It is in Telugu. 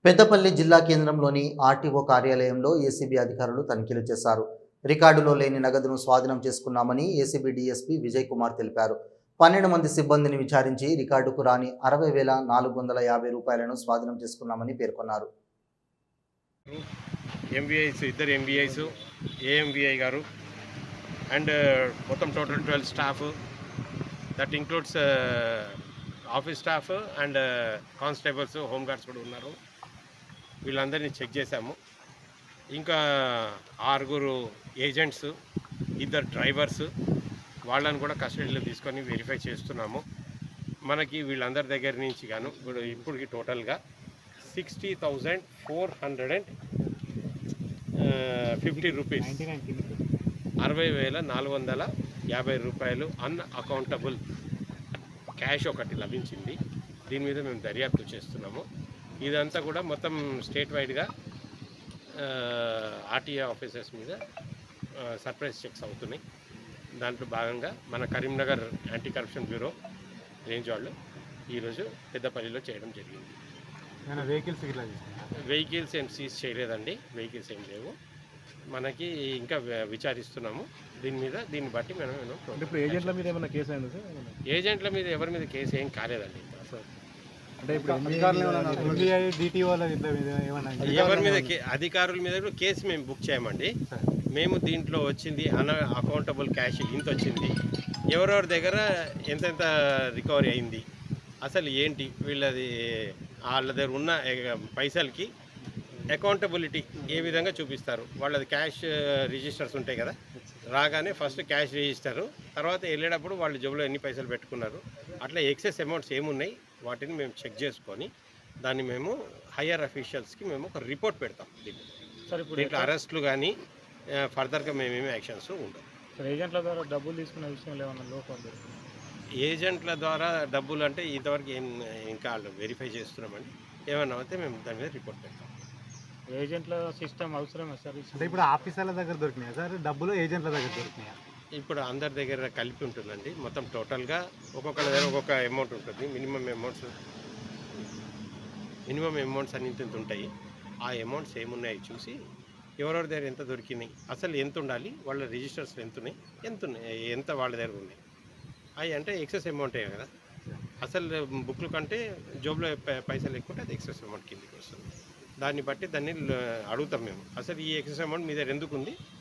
పెద్దపల్లి జిల్లా కేంద్రంలోని ఆర్టీఓ కార్యాలయంలో ఏసీబీ అధికారులు తనిఖీలు చేశారు. రికార్డులో లేని నగదును స్వాధీనం చేసుకున్నామని ఏసీబీ డీఎస్పీ విజయ్ కుమార్ తెలిపారు. 12 మంది సిబ్బందిని విచారించి రికార్డుకు రాని 60,450 రూపాయలను స్వాధీనం చేసుకున్నామని పేర్కొన్నారు. ఎంబీఐస్ ఇద్దరు ఎంబీఐస్ ఏఎంబీఐ గారు అండ్ మొత్తం total 12 staff that includes office staff and constables home guards కూడా ఉన్నారు. వీళ్ళందరినీ చెక్ చేశాము. ఇంకా 6 ఏజెంట్స్, 2 డ్రైవర్స్ వాళ్ళని కూడా కస్టడీలో తీసుకొని వెరిఫై చేస్తున్నాము. మనకి వీళ్ళందరి దగ్గర నుంచి గాను ఇప్పటికి టోటల్గా 60,450 రూపీస్ 60,450 రూపాయలు అన్అకౌంటబుల్ క్యాష్ ఒకటి లభించింది. దీని మీద మేము దర్యాప్తు చేస్తున్నాము. ఇదంతా కూడా మొత్తం స్టేట్ వైడ్గా ఆర్టీఏ ఆఫీసర్స్ మీద సర్ప్రైజ్ చెక్స్ అవుతున్నాయి. దాంట్లో భాగంగా మన Karimnagar anti corruption bureau range వాళ్ళు ఈరోజు పెద్దపల్లిలో చేయడం జరిగింది. వెహికల్స్ ఏం సీజ్ చేయలేదండి, వెహికల్స్ ఏం లేవు. మనకి ఇంకా విచారిస్తున్నాము దీన్ని బట్టి మనం ఏజెంట్ల మీద ఏమైనా కేసు అయింది సార్? ఏజెంట్ల మీద ఎవరి మీద కేసు ఏం కాలేదండి. అంటే ఇప్పుడు ఎవరి మీద అధికారుల మీద కేసు మేము బుక్ చేయమండి. మేము దీంట్లో వచ్చింది అకౌంటబుల్ క్యాష్ ఇంత వచ్చింది, ఎవరెవరి దగ్గర ఎంతెంత రికవరీ అయింది, అసలు ఏంటి వీళ్ళది వాళ్ళ దగ్గర ఉన్న పైసలకి అకౌంటబిలిటీ ఏ విధంగా చూపిస్తారు. వాళ్ళది క్యాష్ రిజిస్టర్స్ ఉంటాయి కదా, రాగానే ఫస్ట్ క్యాష్ రిజిస్టరు, తర్వాత వెళ్ళేటప్పుడు వాళ్ళు జేబులో ఎన్ని పైసలు పెట్టుకున్నారు, అట్లా ఎక్సెస్ అమౌంట్స్ ఏమున్నాయి వాటిని మేము చెక్ చేసుకొని దాన్ని మేము హయ్యర్ అఫీషియల్స్కి మేము ఒక రిపోర్ట్ పెడతాం. దీంట్లో అరెస్టులు కానీ ఫర్దర్గా మేమేమి యాక్షన్స్ ఉండవు. ఏజెంట్ల ద్వారా డబ్బులు తీసుకునే విషయంలో ఏమన్నా లోపం? ఏజెంట్ల ద్వారా డబ్బులు అంటే ఇంతవరకు ఇంకా వెరిఫై చేస్తున్నామండి. ఏమన్నా అయితే మేము దాని మీద రిపోర్ట్ పెడతాం. ఏజెంట్ల సిస్టమ్ అవసరమే సార్. అంటే ఇప్పుడు ఆఫీసర్ల దగ్గర దొరికినాయా సార్ డబ్బులు, ఏజెంట్ల దగ్గర దొరికినాయా? ఇప్పుడు అందరి దగ్గర కలిపి ఉంటుందండి. మొత్తం టోటల్గా ఒక్కొక్కరి దగ్గర ఒక్కొక్క అమౌంట్ ఉంటుంది. మినిమం అమౌంట్స్ అన్ని ఇంత ఉంటాయి. ఆ అమౌంట్స్ ఏమున్నాయి చూసి ఎవరెవరి దగ్గర ఎంత దొరికినాయి, అసలు ఎంత ఉండాలి, వాళ్ళ రిజిస్టర్స్లో ఎంత వాళ్ళ దగ్గర ఉన్నాయి, అవి అంటే ఎక్సెస్ అమౌంట్ కదా. అసలు బుక్లు కంటే జోబులో పైసలు ఎక్కువ అది ఎక్సెస్ అమౌంట్ కిందకి వస్తుంది. దాన్ని బట్టి దాన్ని అడుగుతాం మేము, అసలు ఈ ఎక్సెస్ అమౌంట్ మీ దగ్గర ఎందుకు ఉంది,